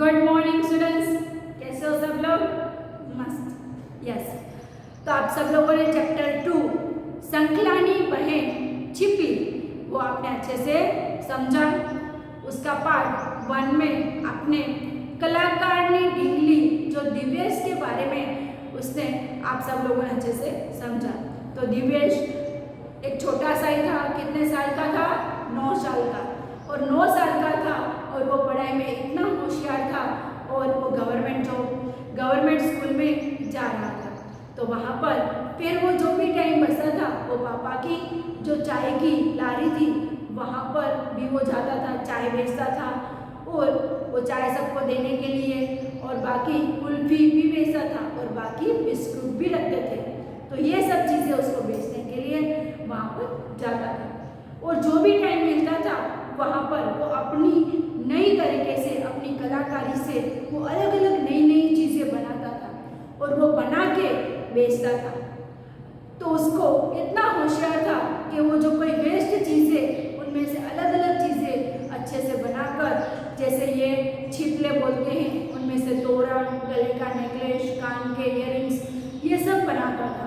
Good morning students, कैसे हो सब लोग? मस्त, यस। तो आप सब लोगों ने चैप्टर 2 संकलानी बहन छिपी वो आपने अच्छे से समझा। उसका पार्ट 1 में आपने कलाकारनी ढींगली जो दिव्येश के बारे में उसने आप सब लोगों ने अच्छे से समझा। तो दिव्येश एक छोटा सा ही था, कितने साल का था? 9 साल का। और 9 साल का था और वो पढ़ाई में इतना होशियार था और वो गवर्नमेंट स्कूल में जा रहा था। तो वहाँ पर फिर वो जो भी टाइम बचता था वो पापा की जो चाय की लारी थी वहाँ पर भी वो जाता था, चाय बेचता था और वो चाय सबको देने के लिए और बाकी कुल्फी भी बेचता था और बाकी बिस्कुट भी रखते थे। तो ये सब चीज़ें उसको बेचने के लिए वहाँ पर जाता था और जो भी टाइम मिलता था वहाँ पर वो अपनी नई तरीके से, अपनी कलाकारी से वो अलग अलग नई नई चीज़ें बनाता था और वो बना के बेचता था। तो उसको इतना होशियार था कि वो जो कोई वेस्ट चीज़ें उनमें से अलग अलग चीज़ें अच्छे से बनाकर, जैसे ये छिपले बोलते हैं, उनमें से तोरण, गले का नेकलेस, कान के इयररिंग्स, ये सब बनाता था।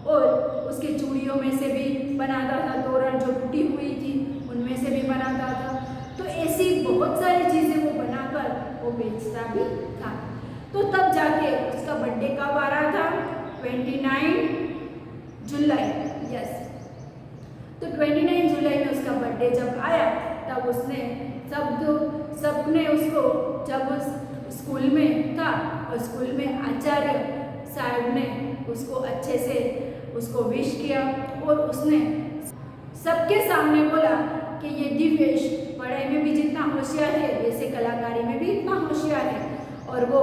और उसके चूड़ियों में से भी बनाता था, तोरण जो टूटी हुई थी उनमें से भी बनाता था। तो ऐसी बहुत सारी चीज़ें वो बनाकर वो बेचता भी था। तो तब जाके उसका बर्थडे कब आ रहा था? 29 जुलाई, यस। तो 29 जुलाई में उसका बर्थडे जब आया तब उसने सबने उसको, जब उस स्कूल में था और स्कूल में आचार्य साहब ने उसको अच्छे से उसको विश किया और उसने सबके सामने बोला कि ये दिव्येश पढ़ाई में भी जितना होशियार है वैसे कलाकारी में भी इतना होशियार है और वो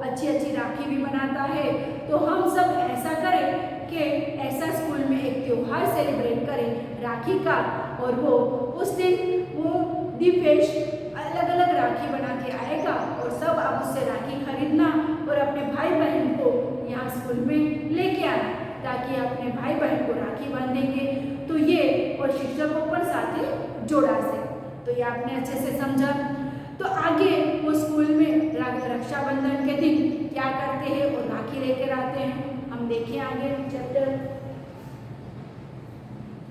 अच्छी अच्छी राखी भी बनाता है। तो हम सब ऐसा करें कि ऐसा स्कूल में एक त्योहार सेलिब्रेट करें राखी का, और वो उस दिन वो दिव्येश अलग अलग राखी बना के आएगा और सब आप उससे राखी खरीदना और अपने भाई बहन को यहाँ स्कूल में लेके आना ताकि अपने भाई बहन को राखी बांधेंगे। तो ये और शिक्षकों पर साथ ही जोड़ा से, तो ये आपने अच्छे से समझा। तो आगे वो स्कूल में रक्षाबंधन के दिन क्या करते हैं और राखी लेकर आते हैं, हम देखें आगे चैप्टर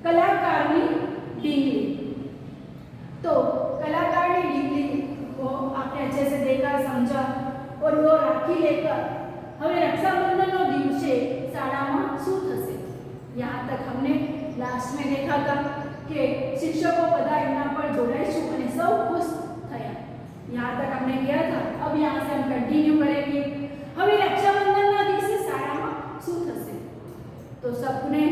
कलाकारनी ढींगली। तो कलाकारनी ढींगली को आपने अच्छे से देखा, समझा और वो राखी लेकर हमें रक्षाबंधन दिवसे शाळामां શું થશે, यहाँ तक हमने लास्ट में देखा था कि शिक्षकों બધા એમના પર જોડાઈશું અને સૌ खुश થયા। यहाँ तक हमने किया था। अब यहाँ से हम कंटिन्यू करेंगे। હવે रक्षाबंधन दिवसे शाळामां શું થશે? तो सबने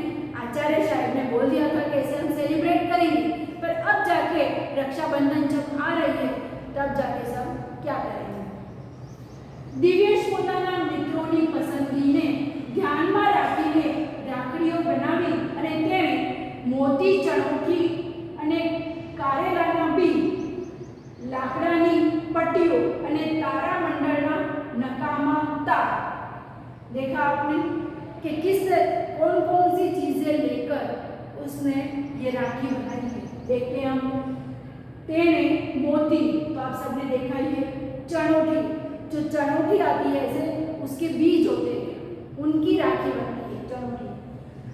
आचार्य साहब ने बोल दिया था कि ऐसे हम सेलिब्रेट करेंगे, पर अब जाके रक्षाबंधन जब आ रही है तब जाके सब क्या करेंगे? दिव्येश પોતાના મિત્રોની પસંદગીને ધ્યાનમાં રાખીને રાખડીઓ બનાવી અને તેણે મોતી, ચણોઠી અને કારેલાના બી, લાકડાની પટ્ટીઓ અને તારામંડળના નકામા તાર। देखा आपने कि कौन कौन सी चीजें लेकर उसने ये राखी बनाई है। देखते हैं हम। तेने मोती, तो आप सबने देखा ही है। चणोठी, जो चणोठी आती है ऐसे उसके बीज होते हैं उनकी राखी बनती है चणोठी।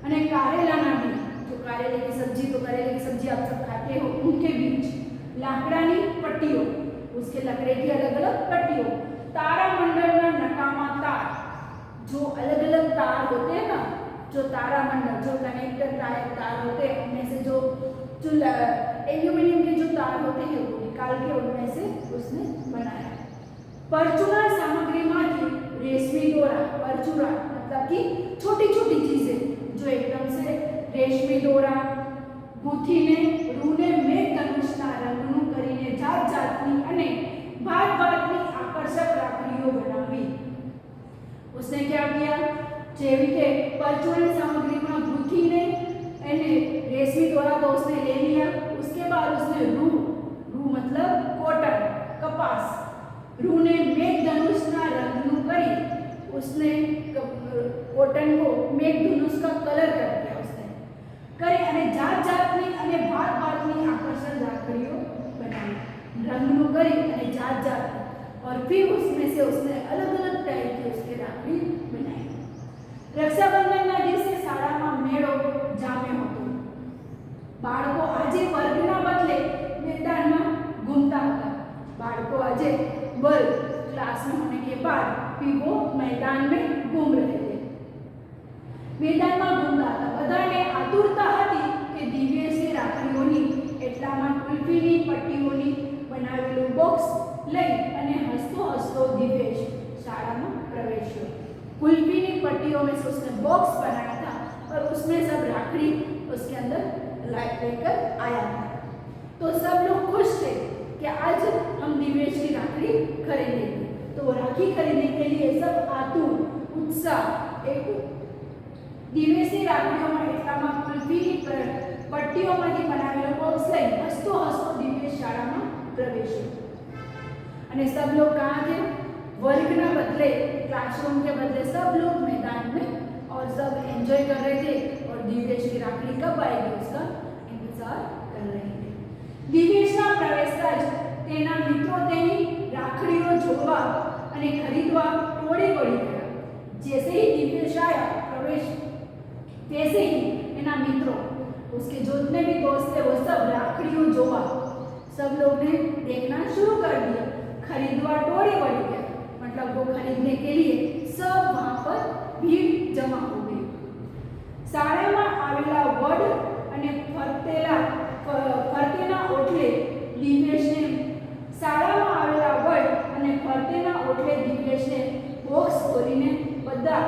अने कारेलाना बीज, जो कारेले की सब्जी, तो करेले की सब्जी आप सब खाते हो, उनके बीज। लाकड़ानी पट्टीओ, उसके लकड़े की अलग अलग पट्टीओ। तारामंडलना नकामा तार, जो अलग अलग तार होते हैं ना, जो तारामंडल, जो कनेक्टर तार होते हैं उनमें से जो एल्यूमिनियम के जो तार होते हैं वो निकाल के उनमें से उसने बनाया। परचूरण सामग्री माथी रेशमी दोरा, परचूरण मतलब कि छोटी छोटी चीजें जो एकदम से रेशमी दोरा गूंथीने रूने मेघधनुषना रंगનું કરીને જાત જાતની અને ભાત ભાતની આકર્ષક રાખડીઓ બનાવી। उसने क्या किया? જેવી કે પરચુરણ સામગ્રીમાં ગૂંથીને એને રેશમી दोरा तो उसने ले लिया। उसके बाद उसने रू मतलब कॉटन, कपास, रू ने मेघधनुषना रंगનું કરી उसने कॉटन को मेघधनुष का कलर कर दिया। उसने करे અને જાત જાતની અને ભાત ભાતની આકર્ષક રાખડીઓ બનાવી। રંગનું કરી અને જાત જાતની और फिर उसमें से उसने अलग अलग टाइप की उसकी राखड़ी बनाई। रक्षाबंधनના દિવસે શાળામાં મેળો જામ્યો હતો। બાળકો આજે વર્ગના બદલે मैदाનમાં घूमता હતા। बाળકો આજે वर्ग क्लास में होने के बाद भी वो मैदान में घूम रहे थे। मैदान में घूमता હતા। બધાને આતુરતા હતી કે દિવ્યેશની રાખડીઓની એટલામાં કુલ્ફીની પટ્ટીઓની બનાવેલું બોક્સ લઈ અને હસતો હસતો દિવ્યેશ શાળામાં પ્રવેશ્યો। कुल्फीनी पट्टियों में से उसने बॉक्स बनाया था और उसमें सब राखड़ी उसके अंदर लेकर आया था। तो सब लोग खुश थे कि आज हम दिव्येश की राखड़ी खरीदेंगे। तो राखी खरीदने के लिए सब आतुर उत्साह एक दिव्येश की राखड़ियों में એટલામાં કુલ્ફીની પટ્ટીઓમાંથી બનાવેલો બોક્સ લઈ હસતો હસતો દિવ્યેશ શાળામાં પ્રવેશ્યો। અને सब लोग कहाँ थे? वर्ग ना बदले क्लासरूम के बदले सब लोग मैदान में और सब एंजॉय कर रहे थे और दिव्येश की राखड़ी कब आएगी उसका इंतजार कर रहे थे। दिव्येशना प्रवेशता ज तेना मित्रों तेनी राखड़ीओ जोवा अने खरीदवा टोळे पड़ी गया। जैसे ही दिव्येश आया प्रवेश तैसे ही एना मित्रों उसके जितने भी दोस्त थे वो सब राखड़ीओ जोवा सब लोग ने देखना शुरू कर दिया। खरीदवा टोळे पड़ी गया मतलब वो खरीदने के लिए सब वहां पर भीड़ जमा हो गई। शाळाમાં આવેલા વડ અને ફરતેના ઓટલે દિવ્યેશને શાળામાં આવેલા વડ અને ફરતેના ઓટલે દિવ્યેશને બોક્સ ખોલીને બધા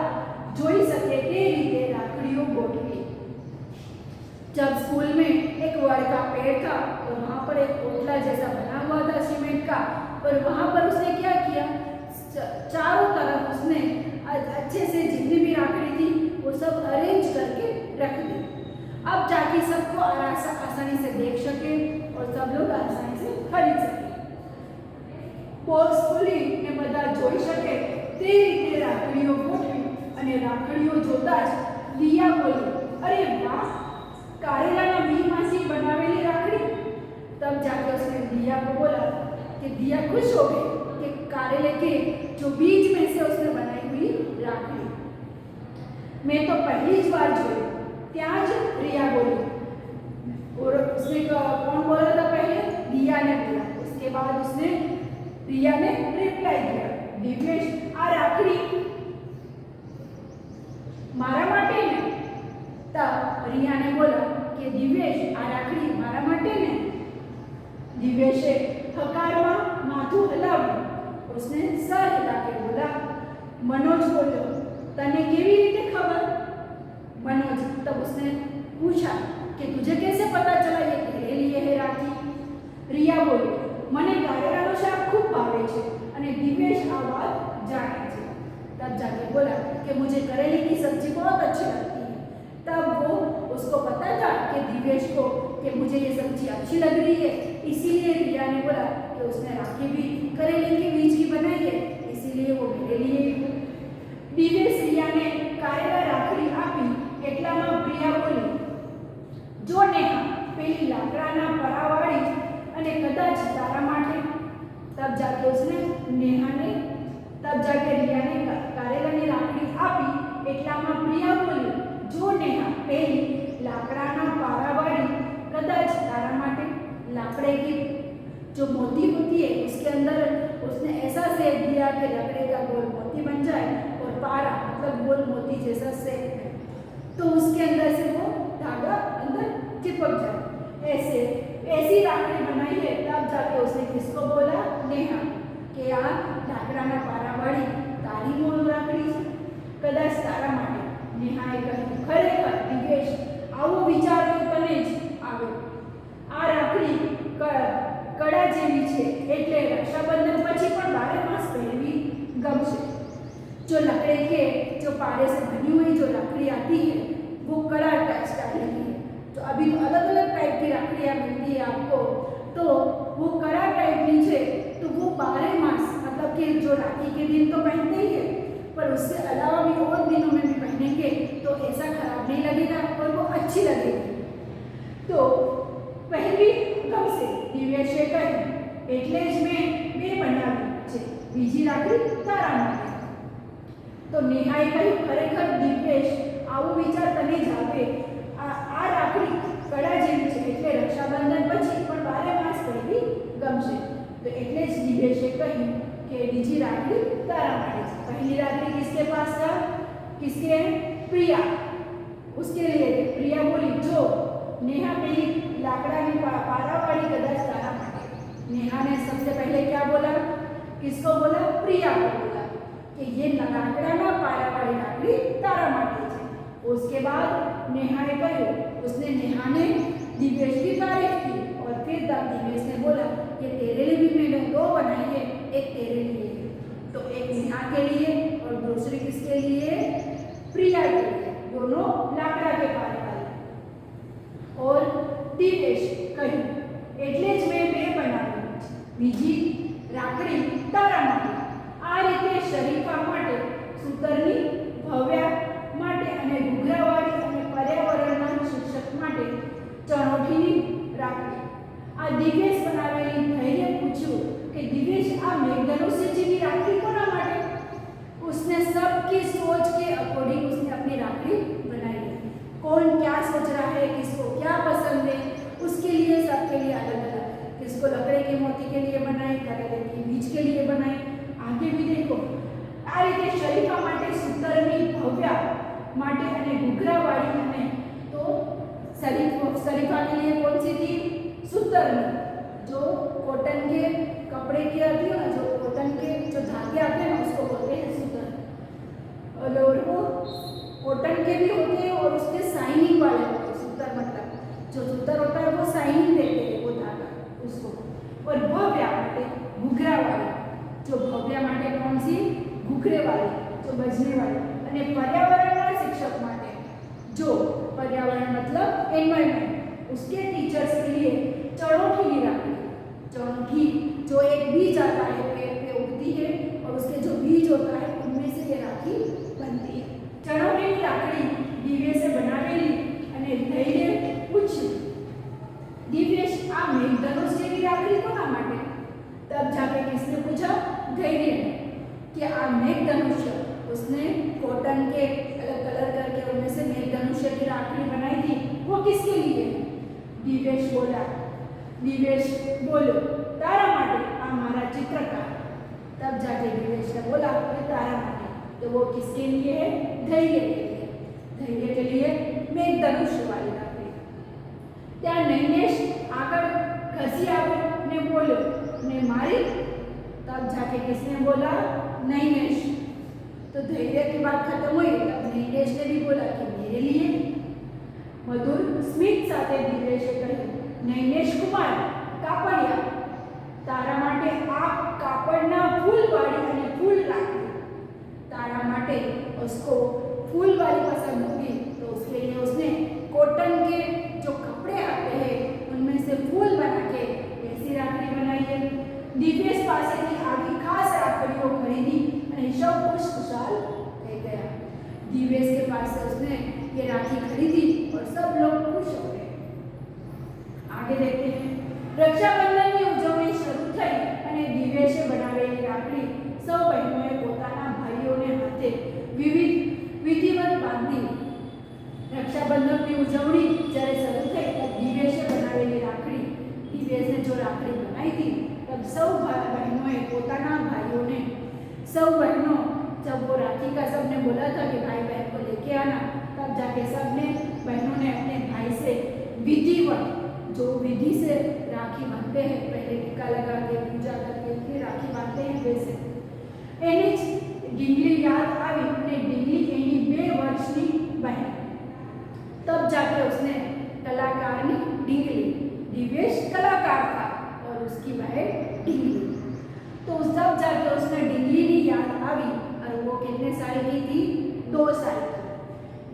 જોઈ શકે તે રીતે રાખડીઓ ગોઠવી। जब स्कूल में एक वड का पेड़ था और वहां पर एक ओटला जैसा बना हुआ था सीमेंट का और वहां पर उसने क्या किया चारों तरफ उसने अच्छे से जितनी भी राखड़ी थी वो सब अरेंज करके रख दी। अब ताकि सबको आसानी से देख सके और सब लोग आसानी से खरीद सके। बॉक्स खोली ने બધા જોઈ શકે તે રીતે રાખડીઓ ગોઠવી અને રાખડીઓ જોતા જ દિયા બોલી, અરે વાહ, कारेला मी मासी बनावेली राखड़ी। तब जाके उसने दिया को बोला कि दिया खुश हो गई कि कारेले के जो बीज में से उसने बनाई हुई राखड़ी मैं तो पहली बार जोई। त्याज रिया बोली और उसने कौन बोला था पहले? दिया ने बोला। उसके बाद उसने रिया ने रिप्लाई दिया, दिव्येश आ राखड़ी मारा माटे ने। तब रिया ने बोला कि दिव्येश आ राखड़ी मारा माटे ने। दिव्येशे हकारमा माथું હલાવ્યું। उसने सर हिला के बोला। मनोज बोलो तने केवी रीते खबर? मनोज तब उसने पूछा कि तुझे कैसे पता चला ये तेरे लिए है राखी? रिया बोली मने कारेलानो शाक खूब भावे छे અને दिव्येश आ बात जाने छे। तब जाके बोला कि मुझे करेले की सब्जी बहुत अच्छी लगती है। तब वो उसको पता था कि दिव्येश को कि मुझे ये सब्जी अच्छी लग रही है, इसीलिए रिया ने बोला कि उसने राखी भी करेले के बीज की बनाई है, इसीलिए वो मेरे लिए। दिव्येश रिया ने कारेला राखड़ी आपी એટલામાં પ્રિયા બોલી, જો નેહા પેલી લાકડાના પરાવાળી અને કદાચ તારા માટે। तब जाके उसने नेहा ने तब जाके रिया ने कारेलाની રાખડી આપી એટલામાં પ્રિયા બોલી, જો નેહા પેલી લાકડાના પારાવાળી कदाच तारा माटे। लाकड़े की जो मोती होती है उसके अंदर उसने ऐसा सेप दिया कि लकड़े का गोल मोती बन जाए और पारा मतलब गोल मोती जैसा सेप है तो उसके अंदर से वो धागा अंदर चिपक जाए। ऐसी राखड़ी बनाई है। तब जाके उसने किसको बोला? नेहा कि आ लाकड़ाना पारावाળી तारी मोल राखड़ी છે कदाच तारा माटे। नेहाए કહ્યું, ખરેખર દિવ્યેશ આવો વિચાર તો તને જ આવે। આ રાખડી કડા જેવી છે એટલે રક્ષાબંધન પછી પણ 12 માસ પહેરવી ગમશે। जो लकड़े के जो पारे से बनी हुई जो राखड़ी आती है वो कड़ा स्टाइल की है। तो अभी तो अलग अलग टाइप की राखड़ियाँ मिलती है आपको, तो वो कड़ा टाइप नीचे तो वो 12 मास मतलब कि जो राखी के दिन तो पहनते ही है पर उससे अलावा भी और दिनों में भी पहनेंगे तो ऐसा खराब नहीं लगेगा और वो अच्छी लगेगी। तो पहली गमશે દિવ્યેશે કહ્યું, એટલે જ મેં બે બનાવી છે। બીજી રાખડી તારા માટે. તો નેહાએ કહ્યું, ખરેખર દિવ્યેશ, આવું વિચાર તને જ આવે. આ રાખડી કડા જેવી છે, એટલે રક્ષાબંધન પછી પણ 12 માસ પહેરવી ગમશે. तो એટલે જ દિવ્યેશે કહ્યું કે બીજી રાખડી તારા માટે છે. पहली राखड़ी किसके पास था? किसके है? प्रिया. उसके लिए प्रिया बोली, जो नेहा पेली लाकड़ा की पारा वाली कदाच तारा माटे. नेहा ने सबसे पहले क्या बोला? किसको बोला? प्रिया को बोला कि ये लाकड़ा ना पारा वाली राखड़ी तारा माटे है. उसके बाद नेहा ने कहा, उसने नेहा ने दिव्येश की तारीफ की और फिर दिव्येश ने बोला, ये तेरे लिए भी मैंने 2 बनाई है, एक तेरे लिए. तो एक नेहा के लिए और दूसरी किसके लिए? प्रिया के लिए. दोनों लाकड़ा के पारे वाले. और दिव्येश કહ્યું, એટલે જ મેં 2 બનાવી, બીજી રાખડી તારા માટે. આ રીતે શરીફા માટે, સૂતરની, ભવ્યા માટે અને ઘૂઘરાવાળી અને પર્યાવરણના શિક્ષક માટે ચણોઠીની રાખડી. આ દિવ્યેશ બનાવેલી ધૈર્ય પૂછ્યું कि दिव्યેશ, आ मेघधनुष्य जी की राखड़ी कोना माटे? उसने सबकी सोच के अकॉर्डिंग उसने अपनी राखड़ी बनाई है. कौन क्या सोच रहा है, किसको क्या पसंद है, उसके लिए सबके लिए अलग अलग. किसको लकड़े के मोती के लिए बनाई, करेले के बीज के लिए बनाई. आगे भी देखो, आ रीते शरीफा माटे सूतरनी, भव्या माटे अने घूघरावाળી. अने तो शरीफा के लिए कौन सी थी? सूतरनी, जो कॉटन के कपड़े की आती है ना, जो कॉटन के जो धागे आते हैं ना, उसको बोलते हैं सूतर. और वो कॉटन के भी होते हैं और उसके साइनिंग वाले होते हैं. सूतर मतलब जो सूतर होता है वो साइनिंग देते हैं, वो धागा उसको. और भव्या माटे घूघरा वाली, जो भव्या माटे कौन सी? घूघरे वाली, जो बजने वाली. અને पर्यावरण शिक्षक माटे, जो पर्यावरण मतलब एनवायरमेंट, उसके टीचर्स के लिए चणोठी की राखड़ी. चणोठी जो एक बीज आता है, पेड़ पे उगती है और उसके जो बीज होता है उनमें से ये राखी बनती है. चणोठी की राखड़ी दिव्य से बनावेली અને ધૈર્ય પૂછ્યું, दिव्યેશ, आ मेघधनुष्य की राखड़ी कोना माटे? तब जाके किसने पूछा? धैर्य ने, कि आ मेघधनुष्य उसने कॉटन के अलग कलर करके उनमें से मेघधनुष्य की राखड़ी बनाई थी, वो किसके लिए? दिव्યેશ बोला. दिव्યેશ बोलो, तारा माटे, आ हमारा चित्रकार. तब जाके दिव्યેश ने बोला कि तारा माटे. तो वो किसके लिए है? धैर्य के लिए. धैर्य के लिए मेघधनुष्य वाली राखड़ी. त्या नैनेश आकर खसी आवे ने बोलो, ने मारी. तब जाके किसने बोला? नैनेश. तो धैर्य की बात खत्म हुई. तब नैनेश ने भी बोला कि मेरे लिए. मधुर स्मित साथे दिव्યેશે કહ્યું, नैनेश कुमार कापड़िया, तारा माटे आ कापड़ना फूल वाली અને फूल राखड़ी. तारा माटे उसको फूल वाली पसंद होगी, तो उसके लिए उसने कॉटन के जो कपड़े आते हैं उनमें से फूल बना के ऐसी राखड़ी बनाई है. दिव्યેશ पासेથી આવી खास राखड़ियों खरीदी અને सब खुशखुशाल થઈ ગયા. दिव्યેશ के पास से उसने ये राखी खरीदी और सब लोग खुश हो गए. आगे देखते हैं. रक्षाबंधन की उजवणी शुरू થઈ અને દિવ્યેશે બનાવેલી રાખડી સૌ બહેનોએ પોતાના ભાઈઓને હાથે વિધિવત બાંધી. रक्षाबंधन की उजवणी જ્યારે શરૂ થઈ તब દિવ્યેશે બનાવેલી રાખડી, દિવ્યેશે जो राखड़ी बनाई थी, तब सब बहनों पोताना भाइयों ने, सब बहनों, जब वो राखी का सबने बोला था कि भाई बहन को लेके आना, तब जाके सबने बहनों ने अपने भाई से विधिवत, जो विधि से राखी बांधते हैं, पहले टीका लगा के पूजा करके फिर राखी बांधते हैं, वैसे एनी ढींगली याद आई. અને ढींगली एनी 2 वर्षनी बहन. तब जाके उसने कलाकारनी ढींगली. दिव्યેશ कलाकार था और उसकी बहन ढींगली. तो तब जाके उसने ढींगली की याद आई और वो कितने साल की थी? 2 साल की.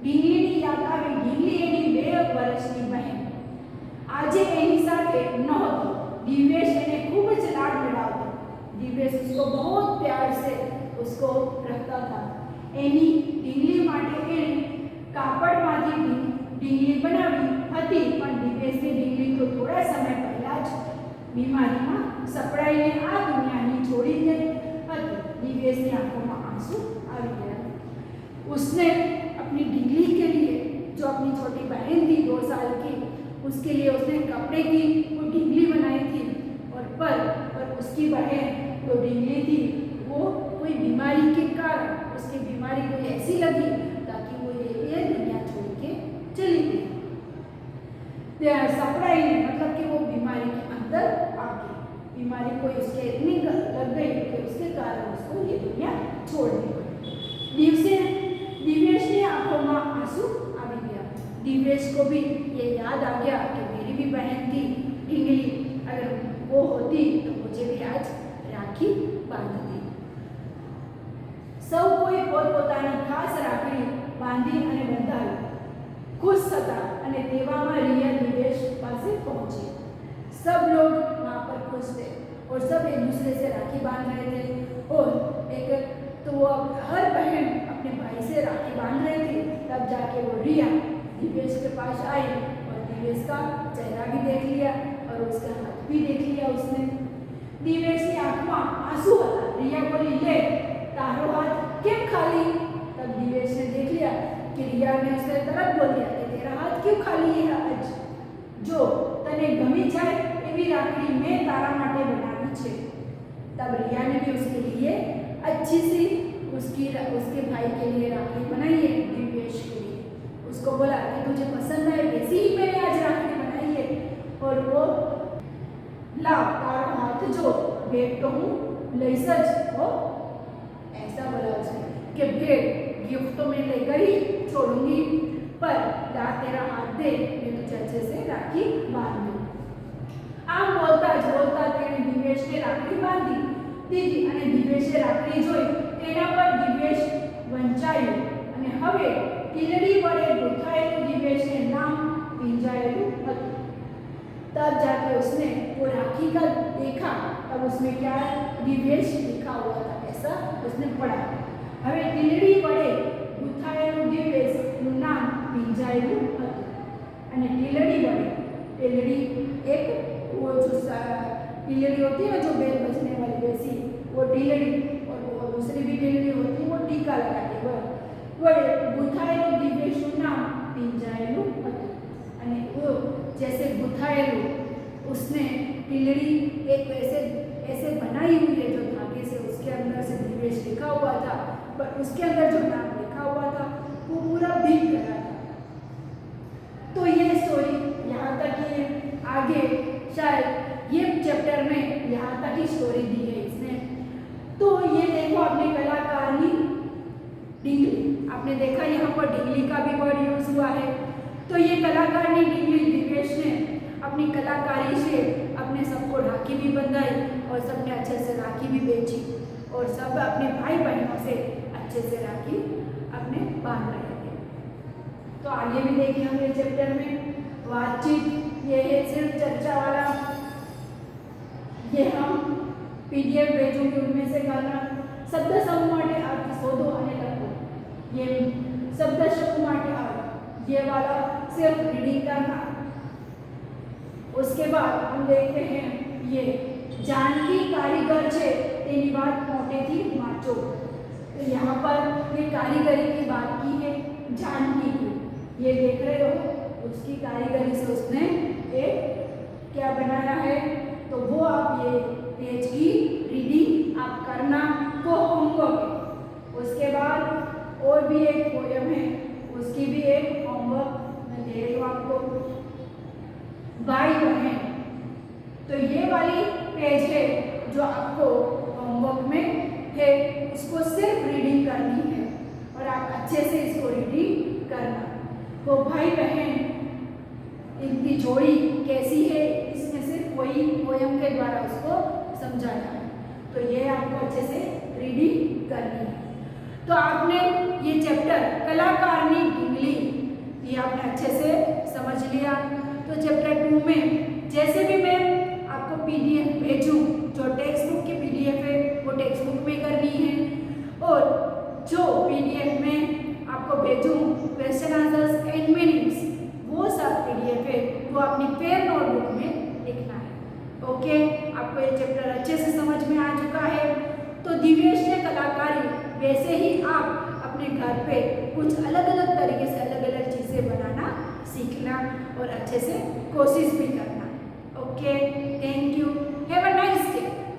ढींगली की याद आई. ढींगली एनी 2 वर्षनी बहन. આજે એની સાથે નહોતો. દિવ્યેશ એને ખૂબ જ લાડ લડાવતો. દિવ્યેશ उसको बहुत प्यार से उसको रखता था. એની ઢીંગલી માટે એણે કાપડમાંથી ઢીંગલી બનાવી હતી, પણ દિવ્યેશની ઢીંગલી તો થોડા સમય પહેલા જ બીમારીમાં સપડાઈને આ દુનિયાની છોડી ગઈ હતી. दिव्येशની આંખોમાં આંસુ આવી ગયા। उसने अपनी ढींगली के लिए, जो अपनी छोटी बहन थी 2 साल की, उसके लिए उसने कपड़े की वो ढींगली बनाई थी। और उसकी बहन जो ढींगली थी वो कोई बीमारी के कारण, उसकी बीमारी कोई ऐसी लगी ताकि वो ये दुनिया छोड़ के चली गई। सपड़ाई मतलब कि वो बीमारी के अंदर आ गई, बीमारी कोई उसके इतनी लग गई कि उसके कारण उसको ये दुनिया छोड़नी पड़ी। दिव्येशની आंखों में आंसू आ गया। दिव्येश को भी ये याद आ गया कि मेरी भी बहन थी ढींगली, अगर वो होती तो मुझे भी आज राखी बांधती। सब कोई પોતપોતાની ખાસ રાખડી બાંધી અને બંધાવી खुश था। અને તેવામાં रिया दिव्येश પાસે पहुंची। सब लोग वहाँ पर खुश थे और सब एक दूसरे से राखी बांध रहे थे। और एक तो वो हर बहन अपने भाई से राखी बांध रहे थे। तब जाके वो रिया दिव्येश के पास आई और दिव्येश का चेहरा भी देख लिया और उसका हाथ भी देख लिया उसने। दिव्येश की आंख में आंसू था। रिया बोली, ले तारो हाथ क्यों खाली? तब दिव्येश ने देख लिया कि रिया ने उसे तरत बोल दिया कि तेरा हाथ क्यों खाली है आज? जो तने गमी जाए एवी राखड़ी मैं तारा माटे बनावी छे। तब रिया ने भी उसके लिए अच्छी सी उसके भाई के लिए राखड़ी बनाई है, दिव्येश के लिए। उसको बोला कि तुझे पसंद है वैसी ही मैंने आज राखड़ी बनाई है। और वो ला तारो हाथ जो भेंट तो हूँ लई सज हो, ऐसा बोला उसने कि भेंट गिफ्ट तो मैं लेकर ही छोड़ूंगी, पर ला तेरा हाथ दे, मैं तुझे अच्छे से राखी बांध दूं। आम बोलता तेने दिव्येशने राखड़ी बांधी દીધી અને દિવ્યેશે રાખડી જોઈ તેના પર દિવ્યેશ વંચાયું અને હવે ટીલડી વડે ગૂંથાયેલું દિવ્યેશને નામ પિંજાયેલું હતું। तब जाके उसने वो राखी का देखा, तब उसमें क्या दिव्येश लिखा हुआ था, ऐसा उसने पढ़ा। હવે ટીલડી વડે ગૂંથાયેલું દિવ્યેશનું નામ પિંજાયેલું હતું। અને ટીલડી વડે, ટીલડી एक वो जो टीलड़ी होती है ना, जो बेल बजने वाली वैसी वो टीलड़ी, और वो दूसरी भी टीलड़ी होती है वो टीका लगा के वड़े गुथाएलू दिव्येशનું नाम પિંજાયેલું હતું। અને वो जैसे गुथाएलू उसने टीलड़ी एक ऐसे बनाई हुई है जो धागे से, उसके अंदर से दिव्येश लिखा हुआ था, पर उसके अंदर जो नाम लिखा हुआ था वो पूरा भीग गया था। तो ये स्टोरी यहाँ तक ही, आगे शायद ये चैप्टर में यहाँ तक ही स्टोरी दी है इसने। तो ये देखो आपने कलाकारनी ढींगली, आपने देखा यहाँ पर ढींगली का भी वर्ड यूज हुआ है। तो ये कलाकारनी ढींगली दिव्येश ने अपनी कलाकारी से अपने सबको राखी भी बंधाई और सबने अच्छे से राखी भी बेची और सब अपने भाई बहनों से अच्छे से राखी अपने बांध रहे थे। तो आगे भी देखिए हम ये चैप्टर में बातचीत, ये है सिर्फ चर्चा वाला, ये हम पीडीएफ भेजूंगी उनमें से करना। शब्द समूह माटे अर्थ शोधो અને લખો, ये शब्द समूह माटे अर्थ, ये वाला सिर्फ रीडिंग करना। उसके बाद हम देखते हैं ये जानकी कारीगर छे तेनी बात मोटेथी वांचो। तो यहाँ पर ये कारीगरी की बात की है जानकी की, ये देख रहे हो उसकी कारीगरी से उसने एक क्या बनाया है। तो वो आप ये पेज की रीडिंग आप करना, वो होमवर्क है। उसके बाद और भी एक पोयम है, उसकी भी एक होमवर्क मैं दे रही हूँ आपको, भाई बहन। तो ये वाली पेज है जो आपको होमवर्क में है, उसको सिर्फ रीडिंग करनी है और आप अच्छे से इसको रीडिंग करना। वो भाई बहन इनकी जोड़ी कैसी है, इसमें से कोई पोयम के द्वारा उसको समझाना है। तो ये आपको अच्छे से रीडिंग करनी है। तो आपने ये चैप्टर कलाकारनी ढींगली ये आपने अच्छे से समझ लिया। तो चैप्टर 2 में जैसे भी मैं आपको पीडीएफ भेजूँ, जो टेक्स्ट बुक की पीडीएफ है वो टेक्स्ट बुक में करनी है, और जो पीडीएफ में आपको भेजूँ क्वेश्चन आंसर्स एंड मीनिंग्स, वो सब पीडीएफ है वो अपनी पेयर नोटबुक में लिखना है। ओके, आपको ये चैप्टर अच्छे से समझ में आ चुका है। तो दिव्येश ने कलाकारी, वैसे ही आप अपने घर पे कुछ अलग अलग तरीके से अलग अलग चीज़ें बनाना सीखना और अच्छे से कोशिश भी करना।